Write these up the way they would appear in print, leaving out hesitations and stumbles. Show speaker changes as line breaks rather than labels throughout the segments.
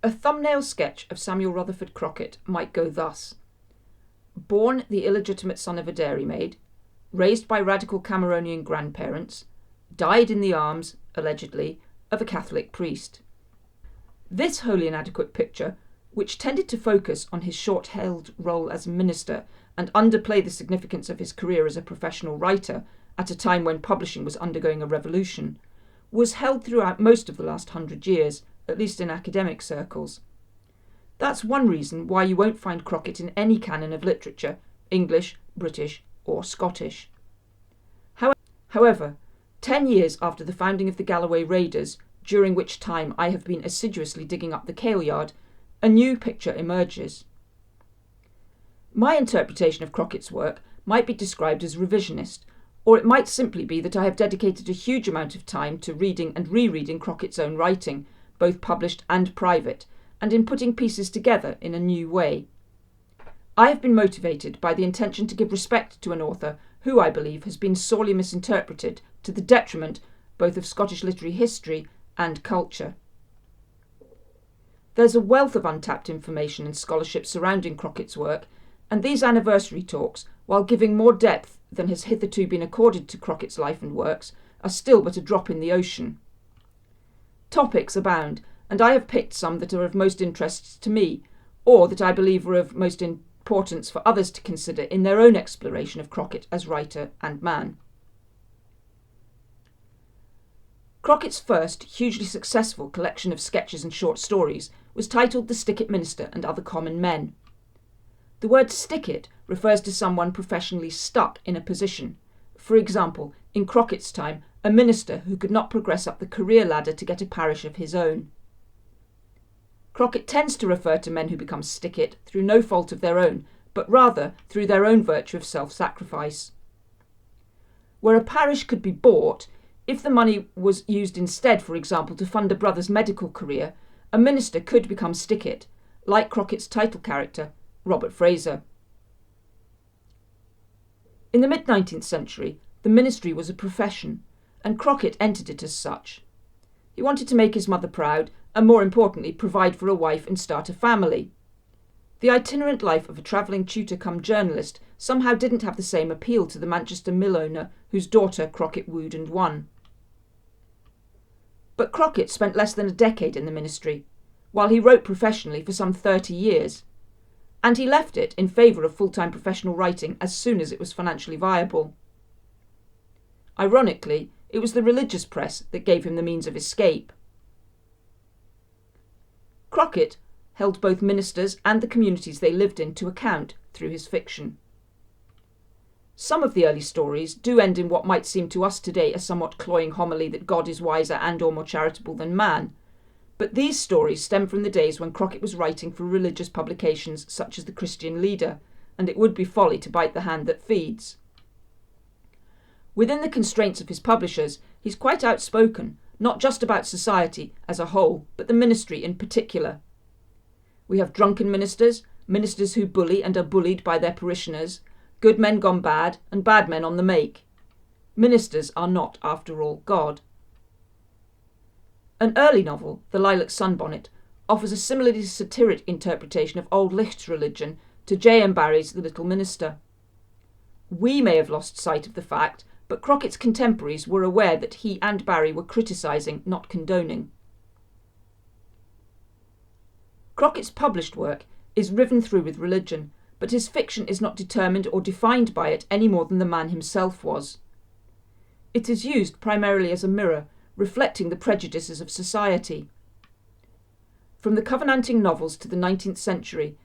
A thumbnail sketch of Samuel Rutherford Crockett might go thus. Born the illegitimate son of a dairymaid, raised by radical Cameronian grandparents, died in the arms, allegedly, of a Catholic priest. This wholly inadequate picture, which tended to focus on his short-held role as a minister and underplay the significance of his career as a professional writer at a time when publishing was undergoing a revolution, was held throughout most of the last 100 years, at least in academic circles. That's one reason why you won't find Crockett in any canon of literature, English, British, or Scottish. However, 10 years after the founding of the Galloway Raiders, during which time I have been assiduously digging up the Kale Yard, a new picture emerges. My interpretation of Crockett's work might be described as revisionist, or it might simply be that I have dedicated a huge amount of time to reading and rereading Crockett's own writing, both published and private, and in putting pieces together in a new way. I have been motivated by the intention to give respect to an author who, I believe, has been sorely misinterpreted to the detriment both of Scottish literary history and culture. There's a wealth of untapped information and scholarship surrounding Crockett's work, and these anniversary talks, while giving more depth than has hitherto been accorded to Crockett's life and works, are still but a drop in the ocean. Topics abound, and I have picked some that are of most interest to me, or that I believe are of most importance for others to consider in their own exploration of Crockett as writer and man. Crockett's first, hugely successful collection of sketches and short stories was titled The Stickit Minister and Other Common Men. The word stickit refers to someone professionally stuck in a position. For example, in Crockett's time, a minister who could not progress up the career ladder to get a parish of his own. Crockett tends to refer to men who become stickit through no fault of their own, but rather through their own virtue of self-sacrifice. Where a parish could be bought, if the money was used instead, for example, to fund a brother's medical career, a minister could become stickit, like Crockett's title character, Robert Fraser. In the mid-19th century, the ministry was a profession, and Crockett entered it as such. He wanted to make his mother proud, and more importantly, provide for a wife and start a family. The itinerant life of a travelling tutor-cum-journalist somehow didn't have the same appeal to the Manchester mill owner whose daughter Crockett wooed and won. But Crockett spent less than a decade in the ministry, while he wrote professionally for some 30 years, and he left it in favour of full-time professional writing as soon as it was financially viable. Ironically, it was the religious press that gave him the means of escape. Crockett held both ministers and the communities they lived in to account through his fiction. Some of the early stories do end in what might seem to us today a somewhat cloying homily that God is wiser and or more charitable than man, but these stories stem from the days when Crockett was writing for religious publications such as the Christian Leader, and it would be folly to bite the hand that feeds. Within the constraints of his publishers, he's quite outspoken, not just about society as a whole, but the ministry in particular. We have drunken ministers, ministers who bully and are bullied by their parishioners, good men gone bad, and bad men on the make. Ministers are not, after all, God. An early novel, The Lilac Sunbonnet, offers a similarly satiric interpretation of Old Licht's religion to J. M. Barrie's The Little Minister. We may have lost sight of the fact, but Crockett's contemporaries were aware that he and Barrie were criticising, not condoning. Crockett's published work is riven through with religion, but his fiction is not determined or defined by it any more than the man himself was. It is used primarily as a mirror, reflecting the prejudices of society. From the Covenanting novels to the 19th century,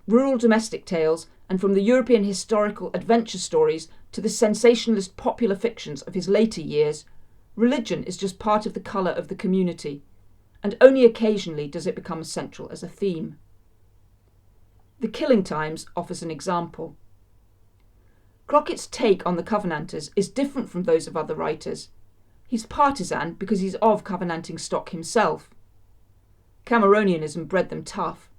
rural domestic tales, and from the European historical adventure stories to the sensationalist popular fictions of his later years, religion is just part of the colour of the community, and only occasionally does it become central as a theme. The Killing Times offers an example. Crockett's take on the Covenanters is different from those of other writers. He's partisan because he's of Covenanting stock himself. Cameronianism bred them tough.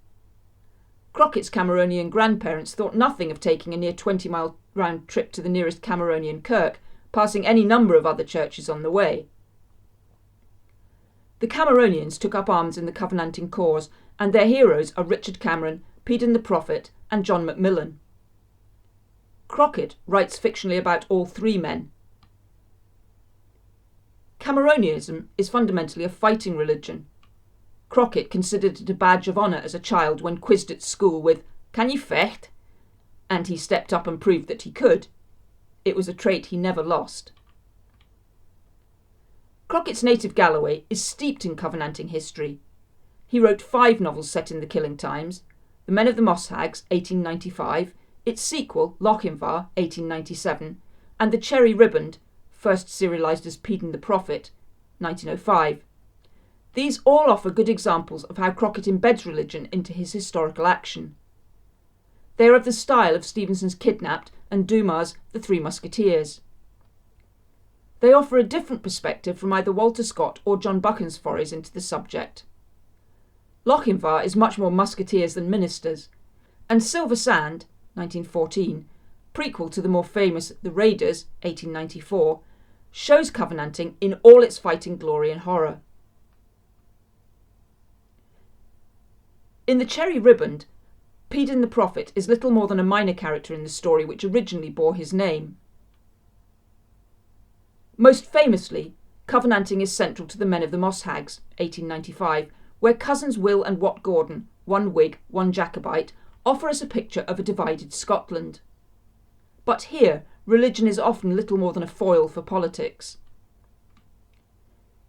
Crockett's Cameronian grandparents thought nothing of taking a near 20-mile round trip to the nearest Cameronian kirk, passing any number of other churches on the way. The Cameronians took up arms in the Covenanting cause, and their heroes are Richard Cameron, Peden the Prophet, and John Macmillan. Crockett writes fictionally about all three men. Cameronianism is fundamentally a fighting religion. Crockett considered it a badge of honour as a child when quizzed at school with, "Can you fecht?" and he stepped up and proved that he could. It was a trait he never lost. Crockett's native Galloway is steeped in Covenanting history. He wrote 5 novels set in the Killing Times: The Men of the Moss Hags, 1895, its sequel, Lochinvar, 1897, and The Cherry Riband, first serialised as Peden the Prophet, 1905. These all offer good examples of how Crockett embeds religion into his historical action. They are of the style of Stevenson's Kidnapped and Dumas' The Three Musketeers. They offer a different perspective from either Walter Scott or John Buchan's forays into the subject. Lochinvar is much more musketeers than ministers, and Silver Sand, 1914, prequel to the more famous The Raiders, 1894, shows Covenanting in all its fighting glory and horror. In The Cherry Riband, Peden the Prophet is little more than a minor character in the story which originally bore his name. Most famously, Covenanting is central to The Men of the Moss Hags, 1895, where cousins Will and Wat Gordon, one Whig, one Jacobite, offer us a picture of a divided Scotland. But here, religion is often little more than a foil for politics.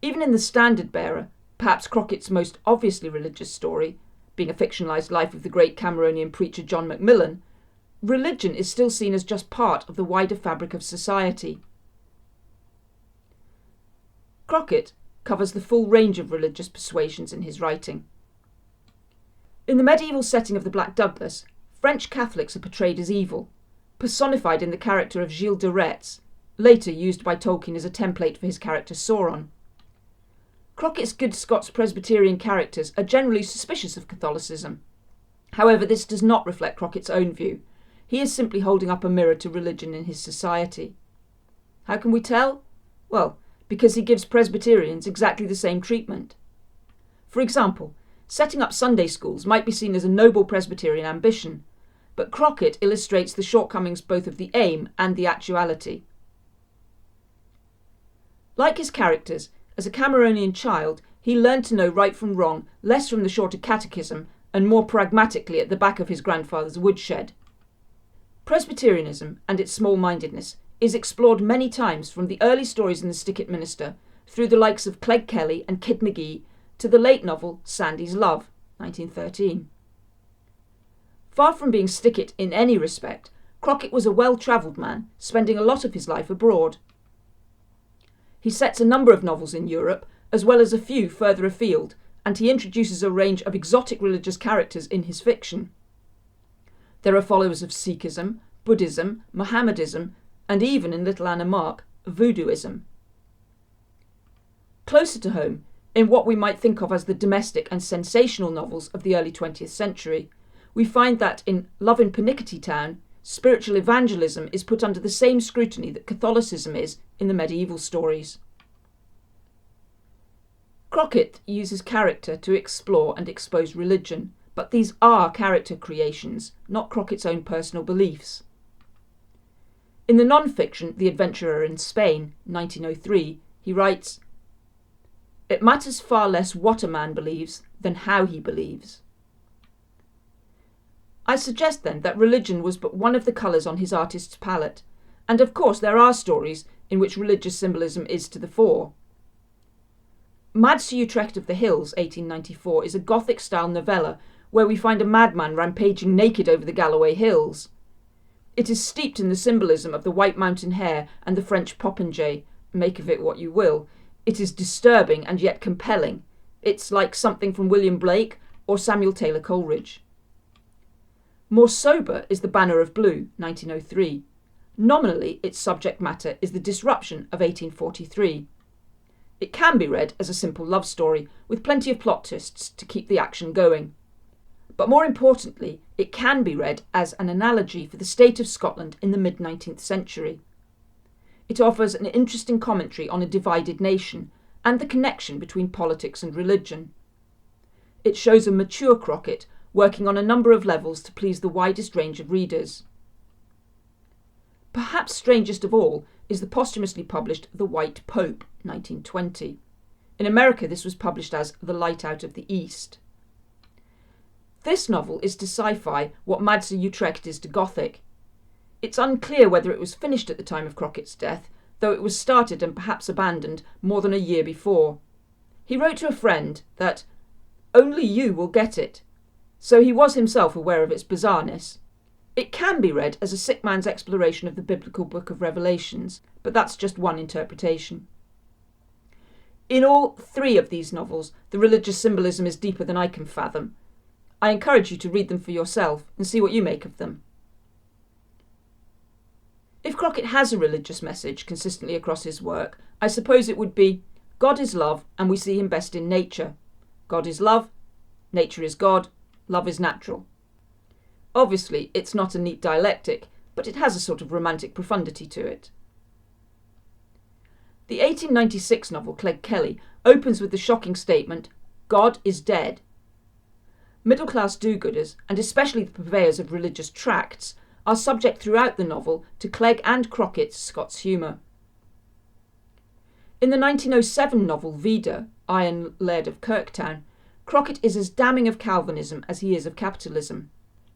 Even in The Standard Bearer, perhaps Crockett's most obviously religious story, being a fictionalised life of the great Cameronian preacher John Macmillan, religion is still seen as just part of the wider fabric of society. Crockett covers the full range of religious persuasions in his writing. In the medieval setting of the Black Douglas, French Catholics are portrayed as evil, personified in the character of Gilles de Retz, later used by Tolkien as a template for his character Sauron. Crockett's good Scots Presbyterian characters are generally suspicious of Catholicism. However, this does not reflect Crockett's own view. He is simply holding up a mirror to religion in his society. How can we tell? Well, because he gives Presbyterians exactly the same treatment. For example, setting up Sunday schools might be seen as a noble Presbyterian ambition, but Crockett illustrates the shortcomings both of the aim and the actuality. Like his characters, as a Cameronian child, he learned to know right from wrong less from the shorter catechism and more pragmatically at the back of his grandfather's woodshed. Presbyterianism and its small-mindedness is explored many times from the early stories in the Stickit Minister through the likes of Clegg Kelly and Kid McGee to the late novel Sandy's Love, 1913. Far from being Stickit in any respect, Crockett was a well-travelled man, spending a lot of his life abroad. He sets a number of novels in Europe, as well as a few further afield, and he introduces a range of exotic religious characters in his fiction. There are followers of Sikhism, Buddhism, Mohammedism, and even, in Little Anna Mark, Voodooism. Closer to home, in what we might think of as the domestic and sensational novels of the early 20th century, we find that in Love in Pernickety Town, spiritual evangelism is put under the same scrutiny that Catholicism is in the medieval stories. Crockett uses character to explore and expose religion, but these are character creations, not Crockett's own personal beliefs. In the non-fiction The Adventurer in Spain, 1903, he writes, "It matters far less what a man believes than how he believes." I suggest then that religion was but one of the colours on his artist's palette, and of course there are stories in which religious symbolism is to the fore. Mad Sir Utrecht of the Hills, 1894, is a Gothic-style novella where we find a madman rampaging naked over the Galloway Hills. It is steeped in the symbolism of the white mountain hare and the French popinjay. Make of it what you will. It is disturbing and yet compelling. It's like something from William Blake or Samuel Taylor Coleridge. More sober is The Banner of Blue, 1903. Nominally, its subject matter is the disruption of 1843. It can be read as a simple love story, with plenty of plot twists to keep the action going. But more importantly, it can be read as an analogy for the state of Scotland in the mid-19th century. It offers an interesting commentary on a divided nation, and the connection between politics and religion. It shows a mature Crockett working on a number of levels to please the widest range of readers. Perhaps strangest of all is the posthumously published The White Pope, 1920. In America, this was published as The Light Out of the East. This novel is to sci-fi what Madsa Utrecht is to Gothic. It's unclear whether it was finished at the time of Crockett's death, though it was started and perhaps abandoned more than a year before. He wrote to a friend that "only you will get it," so he was himself aware of its bizarreness. It can be read as a sick man's exploration of the biblical book of Revelations, but that's just one interpretation. In all three of these novels, the religious symbolism is deeper than I can fathom. I encourage you to read them for yourself and see what you make of them. If Crockett has a religious message consistently across his work, I suppose it would be, God is love and we see him best in nature. God is love, nature is God, love is natural. Obviously, it's not a neat dialectic, but it has a sort of romantic profundity to it. The 1896 novel Clegg Kelly opens with the shocking statement, God is dead. Middle-class do-gooders, and especially the purveyors of religious tracts, are subject throughout the novel to Clegg and Crockett's Scots humour. In the 1907 novel Vida, Iron Laird of Kirktown, Crockett is as damning of Calvinism as he is of capitalism.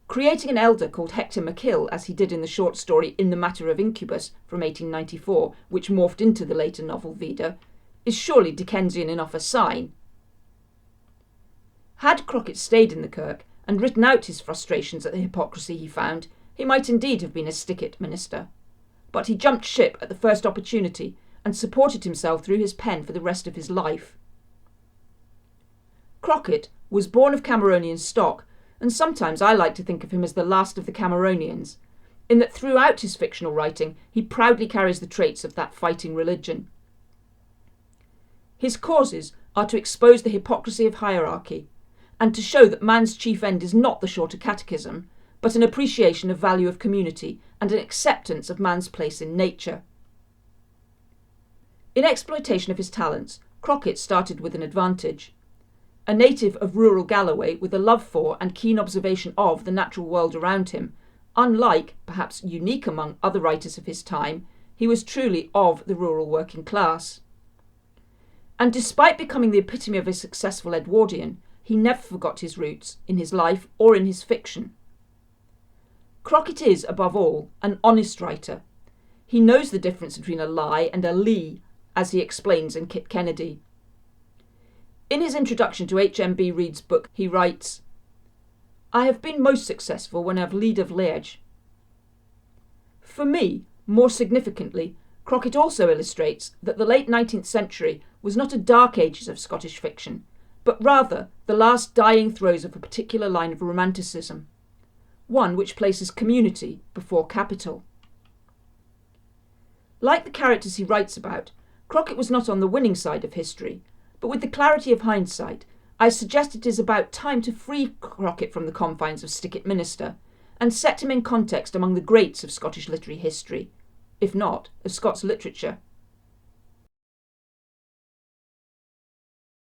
Creating an elder called Hector McKill, as he did in the short story In the Matter of Incubus from 1894, which morphed into the later novel Vida, is surely Dickensian enough a sign. Had Crockett stayed in the Kirk and written out his frustrations at the hypocrisy he found, he might indeed have been a Stickit minister. But he jumped ship at the first opportunity and supported himself through his pen for the rest of his life. Crockett was born of Cameronian stock, and sometimes I like to think of him as the last of the Cameronians, in that throughout his fictional writing he proudly carries the traits of that fighting religion. His causes are to expose the hypocrisy of hierarchy, and to show that man's chief end is not the shorter catechism, but an appreciation of value of community and an acceptance of man's place in nature. In exploitation of his talents, Crockett started with an advantage. A native of rural Galloway with a love for and keen observation of the natural world around him, unlike, perhaps unique among other writers of his time, he was truly of the rural working class. And despite becoming the epitome of a successful Edwardian, he never forgot his roots in his life or in his fiction. Crockett is, above all, an honest writer. He knows the difference between a lie and a lee, as he explains in Kit Kennedy. In his introduction to H.M.B. Reed's book, he writes, "I have been most successful when I've lead of Liege." For me, more significantly, Crockett also illustrates that the late 19th century was not a dark ages of Scottish fiction, but rather the last dying throes of a particular line of romanticism, one which places community before capital. Like the characters he writes about, Crockett was not on the winning side of history, but with the clarity of hindsight, I suggest it is about time to free Crockett from the confines of Stickit Minister and set him in context among the greats of Scottish literary history, if not of Scots literature.